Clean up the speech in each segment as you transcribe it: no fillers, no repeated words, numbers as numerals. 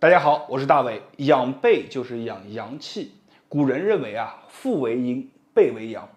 大家好，我是大伟。养背就是养阳气。古人认为啊，腹为阴，背为阳，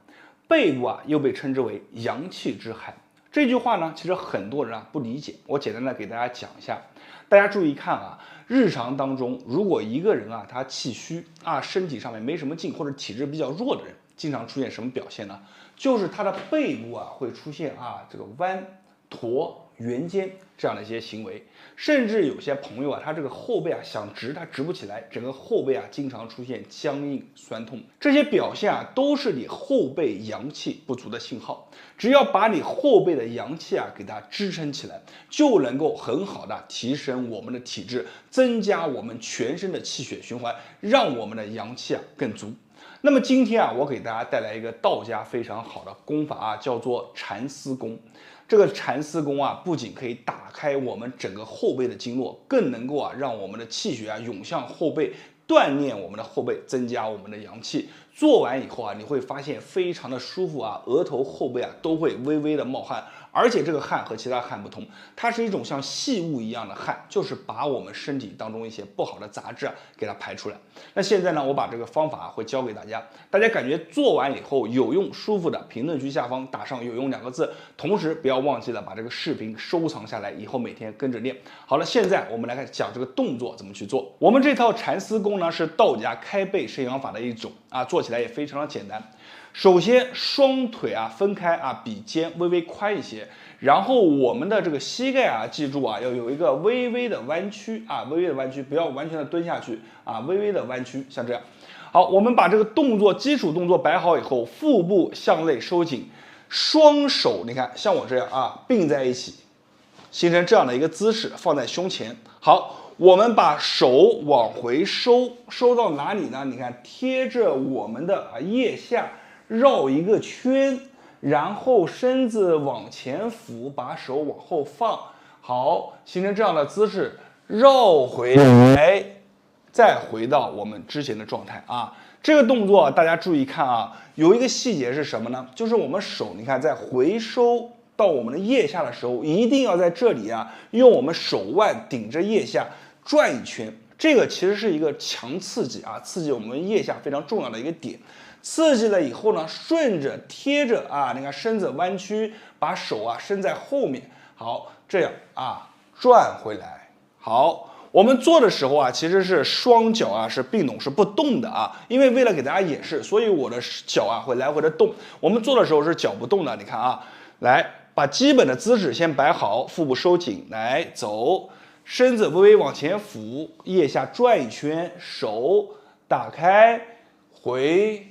背部又被称之为阳气之海。这句话呢，其实很多人不理解。我简单的给大家讲一下。大家注意看啊，日常当中，如果一个人他气虚身体上面没什么劲，或者体质比较弱的人，经常出现什么表现呢？就是他的背部会出现这个弯、驼、圆肩这样的一些行为，甚至有些朋友他这个后背想直，他直不起来，整个后背经常出现僵硬酸痛，这些表现都是你后背阳气不足的信号。只要把你后背的阳气给它支撑起来，就能够很好的提升我们的体质，增加我们全身的气血循环，让我们的阳气更足。那么今天我给大家带来一个道家非常好的功法叫做缠丝功。这个缠丝功不仅可以打开我们整个后背的经络，更能够让我们的气血涌向后背，锻炼我们的后背，增加我们的阳气。做完以后你会发现非常的舒服额头后背都会微微的冒汗，而且这个汗和其他汗不同，它是一种像细雾一样的汗，就是把我们身体当中一些不好的杂质给它排出来。那现在呢，我把这个方法会教给大家，大家感觉做完以后有用舒服的，评论区下方打上有用2个字，同时不要忘记了把这个视频收藏下来，以后每天跟着练。好了，现在我们来看讲这个动作怎么去做。我们这套缠丝功呢是道家开背伸阳法的一种做起来也非常的简单。首先双腿分开比肩微微宽一些，然后我们的这个膝盖记住要有一个微微的弯曲微微的弯曲，不要完全的蹲下去微微的弯曲，像这样。好，我们把这个动作基础动作摆好以后，腹部向内收紧，双手你看像我这样并在一起，形成这样的一个姿势，放在胸前。好，我们把手往回收，收到哪里呢？你看贴着我们的腋下绕一个圈，然后身子往前俯，把手往后放。好，形成这样的姿势，绕回来，再回到我们之前的状态这个动作大家注意看有一个细节是什么呢？就是我们手你看在回收到我们的腋下的时候，一定要在这里用我们手腕顶着腋下转一圈。这个其实是一个强刺激刺激我们腋下非常重要的一个点。刺激了以后呢，顺着贴着你看身子弯曲，把手伸在后面。好，这样转回来。好，我们做的时候其实是双脚是并拢，是不动的因为为了给大家演示，所以我的脚会来回的动。我们做的时候是脚不动的，你看来把基本的姿势先摆好，腹部收紧，来走，身子微微往前俯，腋下转一圈，手打开，回。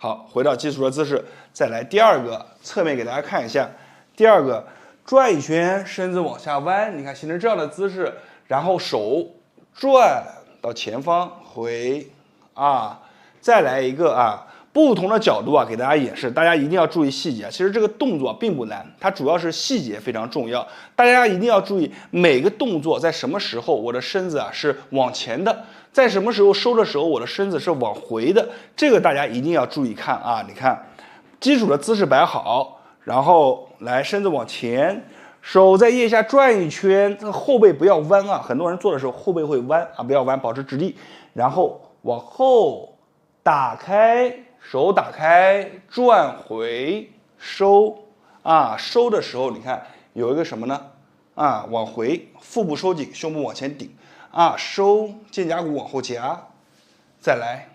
好，回到基础的姿势，再来第二个，侧面给大家看一下。第二个，转一圈，身子往下弯，你看形成这样的姿势，然后手转到前方，回再来一个不同的角度给大家演示，大家一定要注意细节。其实这个动作并不难，它主要是细节非常重要，大家一定要注意每个动作在什么时候我的身子是往前的，在什么时候收的时候我的身子是往回的，这个大家一定要注意看你看基础的姿势摆好，然后来身子往前，手在腋下转一圈，这个后背不要弯很多人做的时候后背会弯不要弯，保持直立，然后往后打开，手打开，转回，收收的时候你看有一个什么呢往回，腹部收紧，胸部往前顶收，肩胛骨往后夹，再来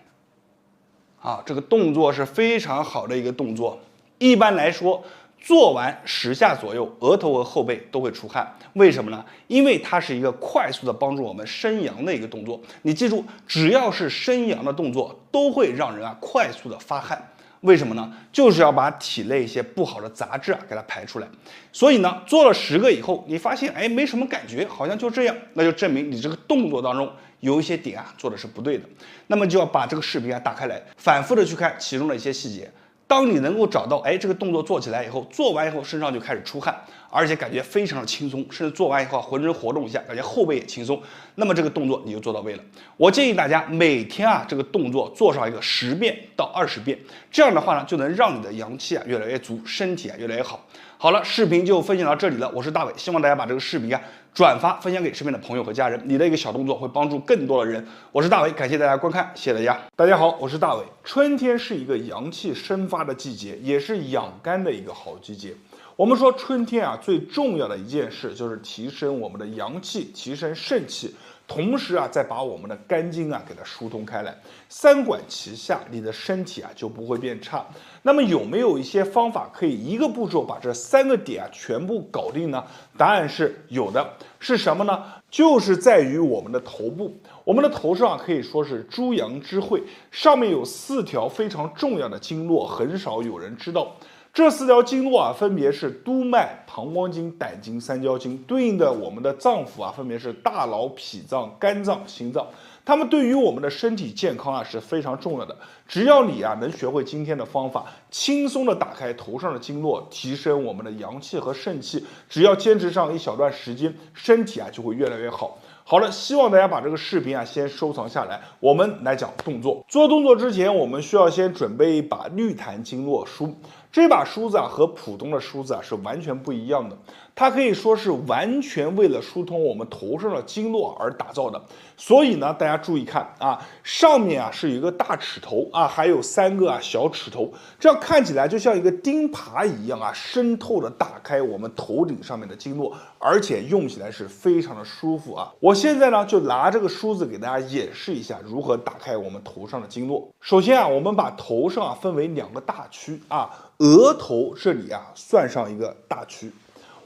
这个动作是非常好的一个动作。一般来说做完10下左右，额头和后背都会出汗。为什么呢？因为它是一个快速的帮助我们伸阳的一个动作。你记住，只要是伸阳的动作，都会让人快速的发汗。为什么呢？就是要把体内一些不好的杂质给它排出来。所以呢，做了10个以后，你发现没什么感觉，好像就这样，那就证明你这个动作当中有一些点做的是不对的。那么就要把这个视频打开来，反复的去看其中的一些细节。当你能够找到这个动作做起来以后，做完以后身上就开始出汗，而且感觉非常的轻松，甚至做完以后浑身活动一下，感觉后背也轻松，那么这个动作你就做到位了。我建议大家每天这个动作做上一个10遍到20遍，这样的话呢，就能让你的阳气越来越足，身体越来越好。好了，视频就分享到这里了，我是大伟，希望大家把这个视频转发分享给身边的朋友和家人，你的一个小动作会帮助更多的人。我是大伟，感谢大家观看，谢谢大家。大家好，我是大伟。春天是一个阳气生发的季节，也是养肝的一个好季节。我们说春天啊，最重要的一件事就是提升我们的阳气，提升肾气，同时啊，再把我们的肝经啊给它疏通开来，三管齐下，你的身体啊就不会变差。那么有没有一些方法可以一个步骤把这3个点啊全部搞定呢？答案是有的，是什么呢？就是在于我们的头部，我们的头上啊可以说是诸阳之会，上面有4条非常重要的经络，很少有人知道。这4条经络啊，分别是督脉、膀胱经、胆经、三焦经，对应的我们的脏腑啊，分别是大脑、脾脏、肝脏、心脏。它们对于我们的身体健康啊是非常重要的。只要你啊能学会今天的方法，轻松的打开头上的经络，提升我们的阳气和肾气，只要坚持上一小段时间，身体啊就会越来越好。好了，希望大家把这个视频啊先收藏下来，我们来讲动作。做动作之前，我们需要先准备一把绿檀经络梳。这把梳子啊和普通的梳子啊是完全不一样的，它可以说是完全为了疏通我们头上的经络而打造的。所以呢，大家注意看啊，上面啊是有一个大齿头啊，还有3个啊小齿头，这样看起来就像一个钉耙一样啊，渗透的打开我们头顶上面的经络，而且用起来是非常的舒服啊。我现在呢就拿这个梳子给大家演示一下如何打开我们头上的经络。首先啊，我们把头上啊分为2个大区啊，额头这里啊算上一个大区。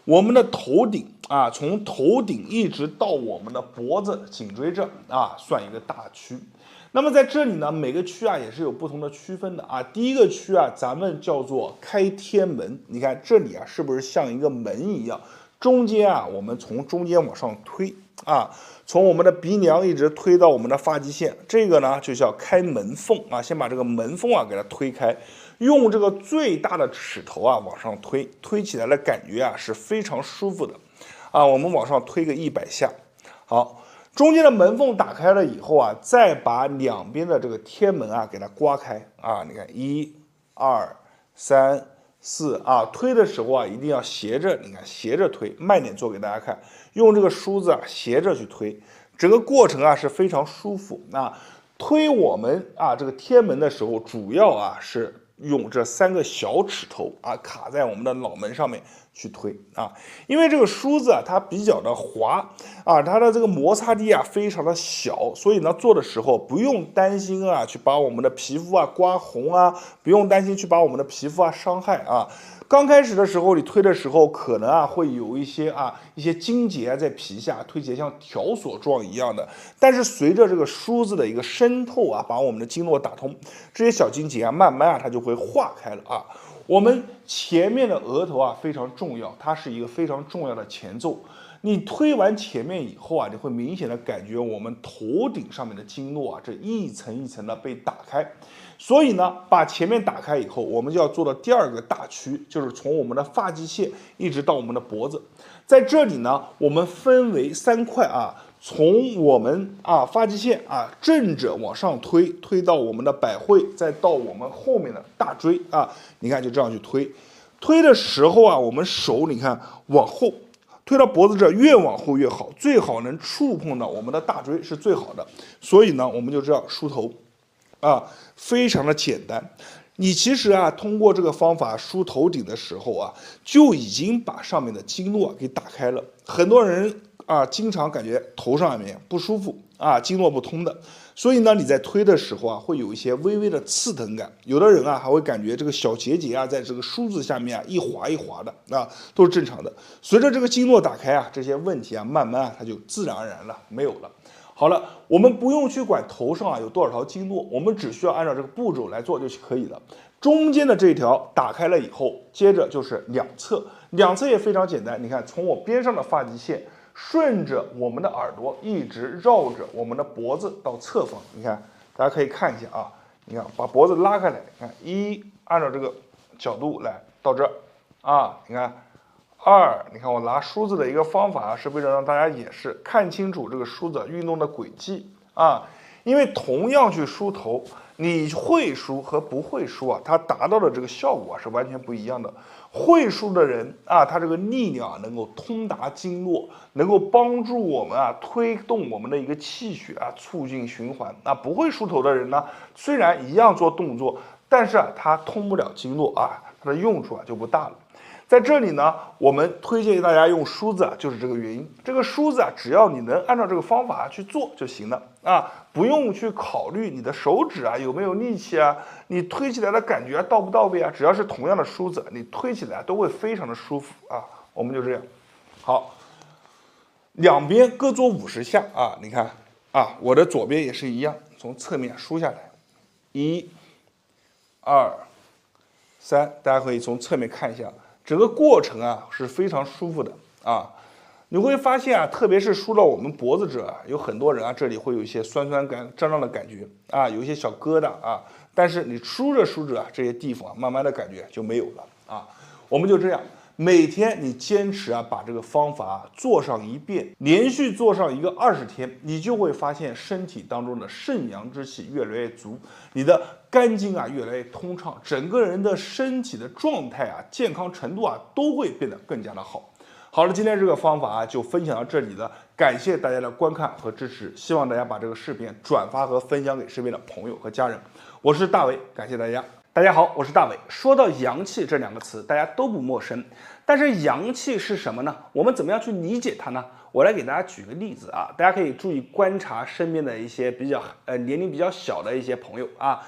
我们的头顶啊，从头顶一直到我们的脖子、颈椎这啊，算一个大区。那么在这里呢，每个区啊也是有不同的区分的啊。第一个区啊，咱们叫做开天门。你看这里啊，是不是像一个门一样？中间啊，我们从中间往上推啊，从我们的鼻梁一直推到我们的发际线，这个呢就叫开门缝啊。先把这个门缝啊给它推开。用这个最大的齿头啊往上推，推起来的感觉啊是非常舒服的啊。我们往上推个100下，好，中间的门缝打开了以后啊，再把两边的这个天门啊给它刮开啊。你看1、2、3、4啊，推的时候啊一定要斜着，你看斜着推，慢点做给大家看，用这个梳子啊斜着去推，整个过程啊是非常舒服啊。推我们啊这个天门的时候，主要啊是用这3个小齿头啊卡在我们的脑门上面去推啊，因为这个梳子啊它比较的滑啊，它的这个摩擦力啊非常的小，所以呢做的时候不用担心啊去把我们的皮肤啊刮红啊，不用担心去把我们的皮肤啊伤害啊。刚开始的时候，你推的时候可能啊会有一些筋结在皮下，推起来像条索状一样的。但是随着这个梳子的一个渗透啊，把我们的经络打通，这些小筋结啊慢慢啊它就会化开了啊。我们前面的额头啊非常重要，它是一个非常重要的前奏。你推完前面以后啊，你会明显的感觉我们头顶上面的经络啊，这一层一层的被打开。所以呢，把前面打开以后，我们就要做到第2个大区，就是从我们的发际线一直到我们的脖子。在这里呢，我们分为3块啊，从我们发际线啊正着往上推，推到我们的百会，再到我们后面的大椎啊。你看就这样去推，推的时候啊，我们手你看往后。推到脖子这，越往后越好，最好能触碰到我们的大椎是最好的。所以呢，我们就这样梳头，啊，非常的简单。你其实啊，通过这个方法梳头顶的时候啊，就已经把上面的经络给打开了。很多人啊，经常感觉头上面不舒服啊，经络不通的。所以呢，你在推的时候啊，会有一些微微的刺疼感。有的人啊，还会感觉这个小结节啊，在这个梳子下面啊，一滑一滑的啊，都是正常的。随着这个经络打开啊，这些问题啊，慢慢啊，它就自然而然了，没有了。好了，我们不用去管头上啊有多少条经络，我们只需要按照这个步骤来做就可以了。中间的这条打开了以后，接着就是两侧，两侧也非常简单。你看，从我边上的发际线。顺着我们的耳朵一直绕着我们的脖子到侧方，你看，大家可以看一下啊，你看把脖子拉开来，你看按照这个角度来到这儿啊，你看2，你看我拿梳子的一个方法是为了让大家也是看清楚这个梳子运动的轨迹啊，因为同样去梳头，你会输和不会输啊，它达到的这个效果是完全不一样的。会输的人啊，他这个力量能够通达经络，能够帮助我们啊推动我们的一个气血啊，促进循环。那不会梳头的人呢，虽然一样做动作，但是啊他通不了经络啊，它的用处啊就不大了。在这里呢，我们推荐大家用梳子啊，就是这个原因。这个梳子啊，只要你能按照这个方法去做就行了啊，不用去考虑你的手指啊有没有力气啊，你推起来的感觉到不到位啊，只要是同样的梳子，你推起来都会非常的舒服啊。我们就这样，好，两边各做50下啊，你看啊，我的左边也是一样，从侧面梳下来，1、2、3，大家可以从侧面看一下。整个过程啊是非常舒服的啊，你会发现啊，特别是梳到我们脖子这啊，有很多人啊这里会有一些酸酸感、胀胀的感觉啊，有一些小疙瘩啊，但是你梳着梳着啊，这些地方啊，慢慢的感觉就没有了啊。我们就这样，每天你坚持啊，把这个方法做上1遍，连续做上一个20天，你就会发现身体当中的肾阳之气越来越足，你的肝经啊越来越通畅，整个人的身体的状态啊、健康程度啊都会变得更加的好。好了，今天这个方法啊就分享到这里了，感谢大家的观看和支持，希望大家把这个视频转发和分享给身边的朋友和家人。我是大伟，感谢大家。大家好，我是大伟。说到阳气这2个词，大家都不陌生，但是阳气是什么呢？我们怎么样去理解它呢？我来给大家举个例子啊，大家可以注意观察身边的一些年龄比较小的一些朋友啊，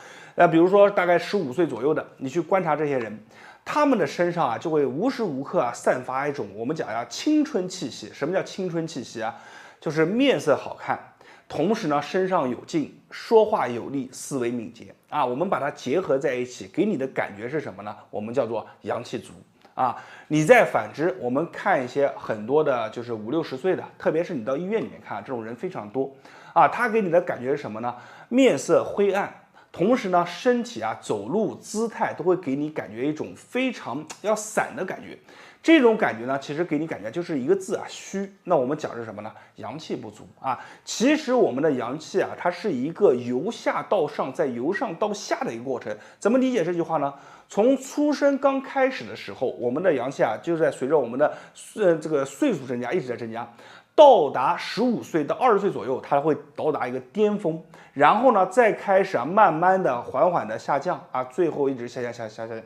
比如说大概15岁左右的，你去观察这些人，他们的身上啊就会无时无刻啊散发一种我们讲呀青春气息。什么叫青春气息啊？就是面色好看，同时呢身上有劲，说话有力，思维敏捷啊。我们把它结合在一起，给你的感觉是什么呢？我们叫做阳气足啊。你再反之，我们看一些很多的就是50、60岁的，特别是你到医院里面看，这种人非常多啊。他给你的感觉是什么呢？面色灰暗。同时呢，身体啊走路姿态都会给你感觉一种非常要散的感觉，这种感觉呢，其实给你感觉就是一个字啊，虚。那我们讲是什么呢？阳气不足啊。其实我们的阳气啊，它是一个由下到上，再由上到下的一个过程。怎么理解这句话呢？从出生刚开始的时候，我们的阳气啊，就是在随着我们的这个岁数增加，一直在增加。到达15岁到20岁左右，它会到达一个巅峰，然后呢，再开始啊，慢慢的、缓缓的下降啊，最后一直下降。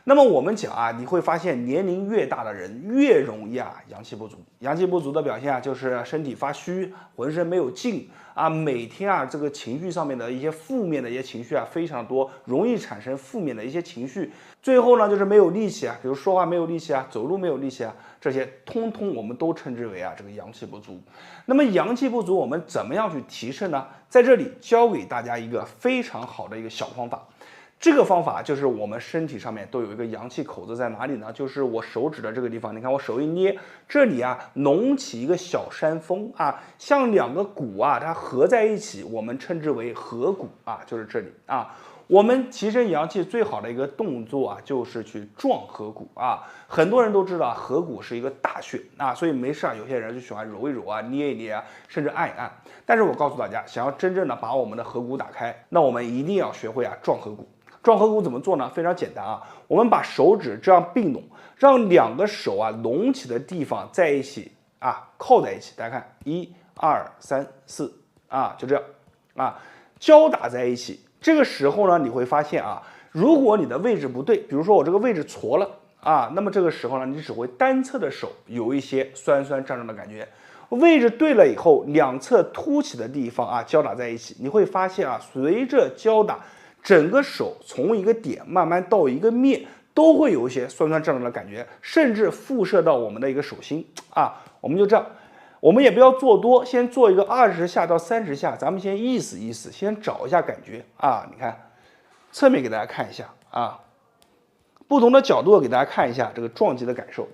那么我们讲啊，你会发现年龄越大的人越容易啊阳气不足。阳气不足的表现啊，就是身体发虚，浑身没有劲啊，每天啊这个情绪上面的一些负面的一些情绪啊非常多，容易产生负面的一些情绪。最后呢，就是没有力气啊，比如说话没有力气啊，走路没有力气啊，这些通通我们都称之为啊这个阳气不足。那么阳气不足，我们怎么样去提升呢？在这里教给大家一个非常好的一个小方法。这个方法就是我们身体上面都有一个阳气口子在哪里呢？就是我手指的这个地方，你看我手一捏，这里啊隆起一个小山峰啊，像2个骨啊，它合在一起，我们称之为合谷啊，就是这里啊。我们提升阳气最好的一个动作啊，就是去撞合谷啊。很多人都知道合谷是一个大穴啊，所以没事啊，有些人就喜欢揉一揉啊，捏一捏啊，甚至按一按。但是我告诉大家，想要真正的把我们的合谷打开，那我们一定要学会啊撞合谷。撞合谷怎么做呢？非常简单啊，我们把手指这样并拢，让2个手啊隆起的地方在一起啊靠在一起。大家看，1、2、3、4啊，就这样啊，交打在一起。这个时候呢，你会发现啊，如果你的位置不对，比如说我这个位置错了啊，那么这个时候呢，你只会单侧的手有一些酸酸胀胀的感觉。位置对了以后，两侧凸起的地方啊交打在一起，你会发现啊，随着交打，整个手从一个点慢慢到一个面，都会有一些酸酸胀胀的感觉，甚至辐射到我们的一个手心啊。我们就这样。我们也不要做多，先做一个20下到30下，咱们先意思意思，先找一下感觉啊。你看，侧面给大家看一下啊，不同的角度给大家看一下这个撞击的感受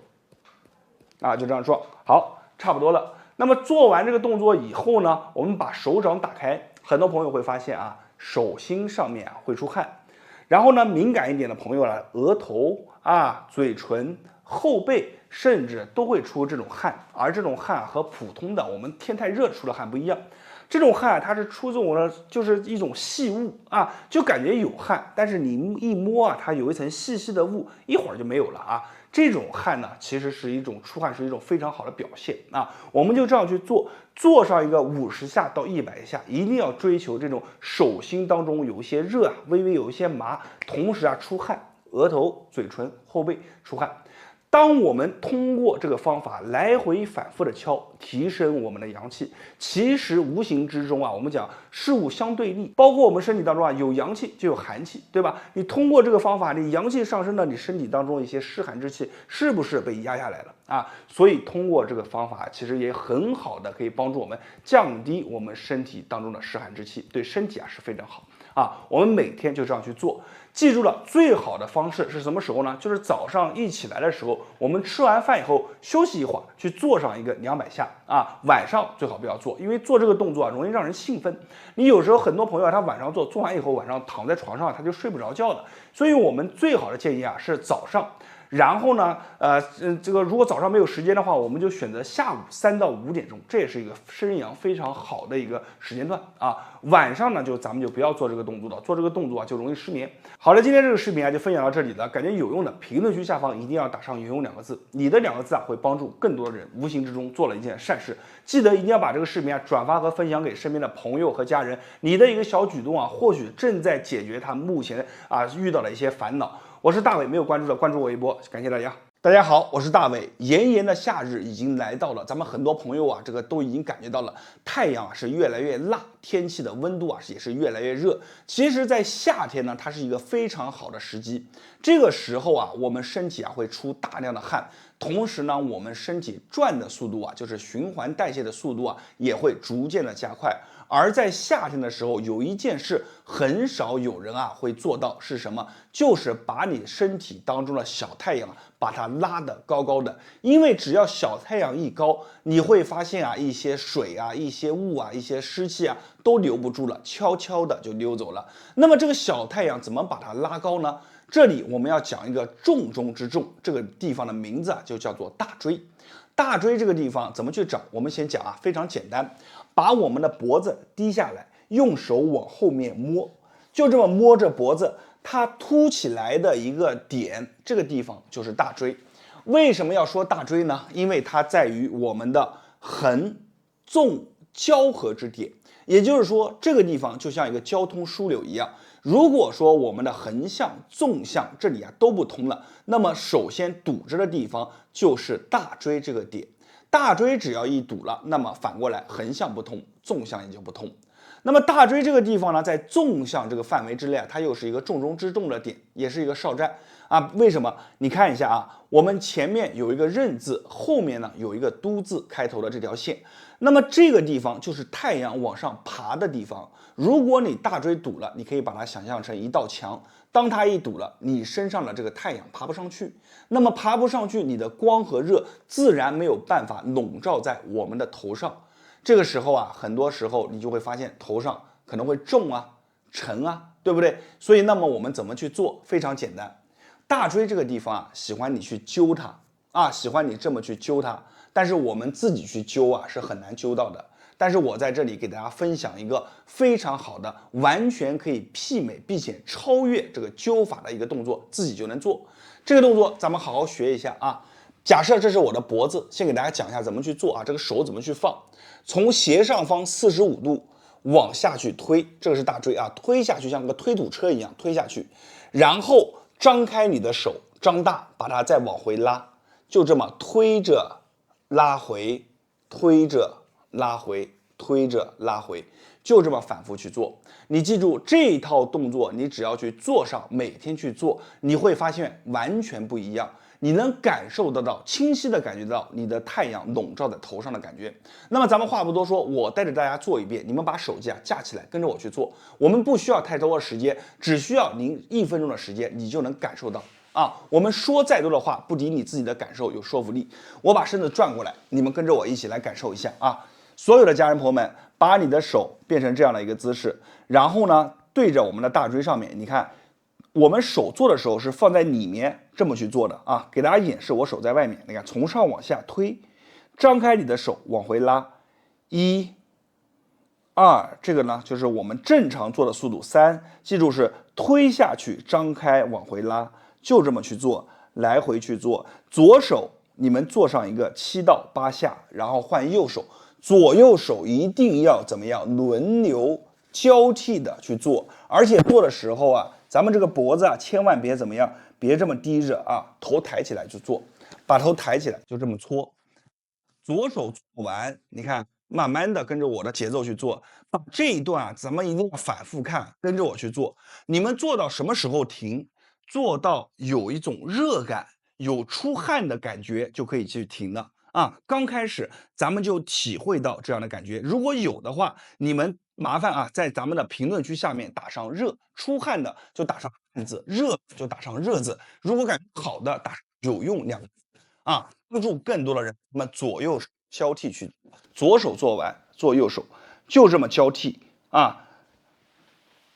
啊，就这样撞，好，差不多了。那么做完这个动作以后呢，我们把手掌打开，很多朋友会发现啊，手心上面啊会出汗，然后呢，敏感一点的朋友呢，额头啊、嘴唇、后背。甚至都会出这种汗，而这种汗和普通的我们天太热出的汗不一样。这种汗它是出自了，就是一种细雾啊，就感觉有汗，但是你一摸啊，它有一层细细的雾，一会儿就没有了啊。这种汗呢，其实是一种出汗，是一种非常好的表现啊。我们就这样去做，做上一个50下到100下，一定要追求这种手心当中有一些热啊，微微有一些麻，同时啊出汗，额头、嘴唇、后背出汗。当我们通过这个方法来回反复的敲，提升我们的阳气，其实无形之中啊，我们讲事物相对立，包括我们身体当中啊有阳气就有寒气，对吧？你通过这个方法，你阳气上升了，你身体当中一些湿寒之气是不是被压下来了啊？所以通过这个方法，其实也很好的可以帮助我们降低我们身体当中的湿寒之气，对身体啊是非常好啊。我们每天就这样去做。记住了，最好的方式是什么时候呢？就是早上一起来的时候，我们吃完饭以后休息一会儿，去做上一个200下啊。晚上最好不要做，因为做这个动作啊容易让人兴奋。你有时候很多朋友他晚上做完以后，晚上躺在床上他就睡不着觉了。所以我们最好的建议啊是早上。然后呢，这个如果早上没有时间的话，我们就选择下午3到5点钟，这也是一个生阳非常好的一个时间段啊。晚上呢，咱们就不要做这个动作了，做这个动作啊就容易失眠。好了，今天这个视频啊就分享到这里了，感觉有用的，评论区下方一定要打上有用2个字，你的2个字啊会帮助更多的人，无形之中做了一件善事。记得一定要把这个视频啊转发和分享给身边的朋友和家人，你的一个小举动啊，或许正在解决他目前啊遇到的一些烦恼。我是大伟，没有关注的关注我一波，感谢大家。大家好，我是大伟。炎炎的夏日已经来到了，咱们很多朋友啊，这个都已经感觉到了，太阳啊是越来越辣，天气的温度啊也是越来越热。其实，在夏天呢，它是一个非常好的时机。这个时候啊，我们身体啊会出大量的汗，同时呢，我们身体转的速度啊，就是循环代谢的速度啊，也会逐渐的加快。而在夏天的时候，有一件事很少有人啊会做到，是什么？就是把你身体当中的小太阳把它拉得高高的。因为只要小太阳一高，你会发现啊，一些水啊、一些雾啊、一些湿气啊都留不住了，悄悄的就溜走了。那么这个小太阳怎么把它拉高呢？这里我们要讲一个重中之重，这个地方的名字啊就叫做大椎。大椎这个地方怎么去找？我们先讲啊，非常简单，把我们的脖子低下来，用手往后面摸，就这么摸着脖子，它凸起来的一个点，这个地方就是大椎。为什么要说大椎呢？因为它在于我们的横、纵交合之点，也就是说，这个地方就像一个交通枢纽一样。如果说我们的横向、纵向这里啊都不通了，那么首先堵着的地方就是大椎这个点。大椎只要一堵了，那么反过来横向不通，纵向也就不通。那么大椎这个地方呢，在纵向这个范围之内啊，它又是一个重中之重的点，也是一个少战啊。为什么？你看一下啊，我们前面有一个刃字，后面呢有一个都字开头的这条线，那么这个地方就是太阳往上爬的地方。如果你大椎堵了，你可以把它想象成一道墙，当它一堵了，你身上的这个太阳爬不上去，那么爬不上去，你的光和热自然没有办法笼罩在我们的头上。这个时候啊，很多时候你就会发现头上可能会重啊、沉啊，对不对？所以那么我们怎么去做？非常简单，大椎这个地方啊，喜欢你去揪它啊，喜欢你这么去揪它，但是我们自己去揪啊是很难揪到的。但是我在这里给大家分享一个非常好的，完全可以媲美并且超越这个揪法的一个动作，自己就能做。这个动作咱们好好学一下啊。假设这是我的脖子，先给大家讲一下怎么去做啊。这个手怎么去放？从斜上方45度往下去推，这个是大椎啊，推下去像个推土车一样推下去，然后张开你的手，张大，把它再往回拉，就这么推着拉回，推着拉回，推着拉回，就这么反复去做。你记住这一套动作，你只要去做上，每天去做，你会发现完全不一样。你能感受得到，清晰的感觉到你的太阳笼罩在头上的感觉。那么咱们话不多说，我带着大家做一遍，你们把手机啊架起来，跟着我去做。我们不需要太多的时间，只需要您1分钟的时间，你就能感受到啊。我们说再多的话，不敌你自己的感受有说服力。我把身子转过来，你们跟着我一起来感受一下啊。所有的家人朋友们，把你的手变成这样的一个姿势，然后呢，对着我们的大椎上面，你看我们手做的时候是放在里面这么去做的啊，给大家演示，我手在外面，你看从上往下推，张开你的手往回拉，1、2，这个呢就是我们正常做的速度。3，记住是推下去，张开往回拉，就这么去做，来回去做。左手你们做上一个7到8下，然后换右手，左右手一定要怎么样轮流交替的去做，而且做的时候啊，咱们这个脖子啊千万别怎么样，别这么低着啊，头抬起来去做，把头抬起来就这么搓。左手做完，你看，慢慢的跟着我的节奏去做。把这一段啊，咱们一定要反复看，跟着我去做。你们做到什么时候停？做到有一种热感，有出汗的感觉，就可以去停了啊。刚开始咱们就体会到这样的感觉，如果有的话，你们麻烦啊，在咱们的评论区下面打上热，出汗的就打上汗字，热就打上热字。如果感觉好的，打上有用2个字啊。帮助更多的人，那么左右交替去，左手做完做右手，就这么交替啊。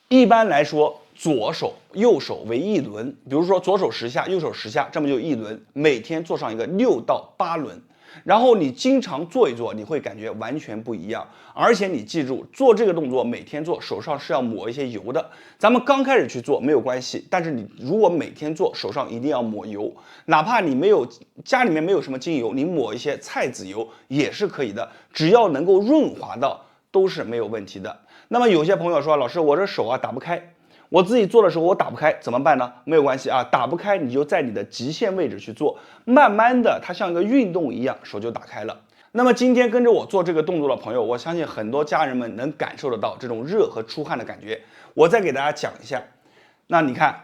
一般来说，左手右手为一轮，比如说左手10下，右手10下，这么就一轮。每天做上一个6到8轮，然后你经常做一做，你会感觉完全不一样。而且你记住，做这个动作每天做，手上是要抹一些油的。咱们刚开始去做没有关系，但是你如果每天做，手上一定要抹油，哪怕你没有家里面没有什么精油，你抹一些菜籽油也是可以的，只要能够润滑到，都是没有问题的。那么有些朋友说，老师，我这手啊打不开，我自己做的时候我打不开，怎么办呢？没有关系啊，打不开你就在你的极限位置去做，慢慢的它像一个运动一样，手就打开了。那么今天跟着我做这个动作的朋友，我相信很多家人们能感受得到这种热和出汗的感觉。我再给大家讲一下，那你看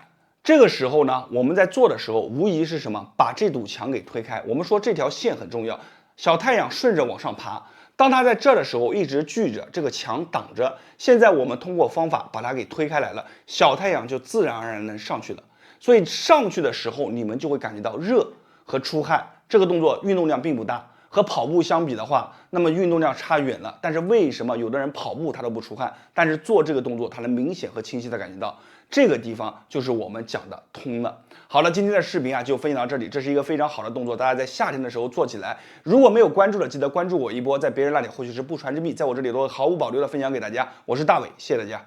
这个时候呢，我们在做的时候，无疑是什么？把这堵墙给推开。我们说这条线很重要，小太阳顺着往上爬。当它在这儿的时候，一直聚着，这个墙挡着。现在我们通过方法把它给推开来了，小太阳就自然而然能上去了。所以上去的时候，你们就会感觉到热和出汗。这个动作运动量并不大，和跑步相比的话，那么运动量差远了。但是为什么有的人跑步他都不出汗，但是做这个动作他能明显和清晰的感觉到？这个地方就是我们讲的通了。好了，今天的视频啊就分享到这里，这是一个非常好的动作，大家在夏天的时候做起来。如果没有关注的，记得关注我一波，在别人那里或许是不传之秘，在我这里都毫无保留的分享给大家。我是大伟，谢谢大家。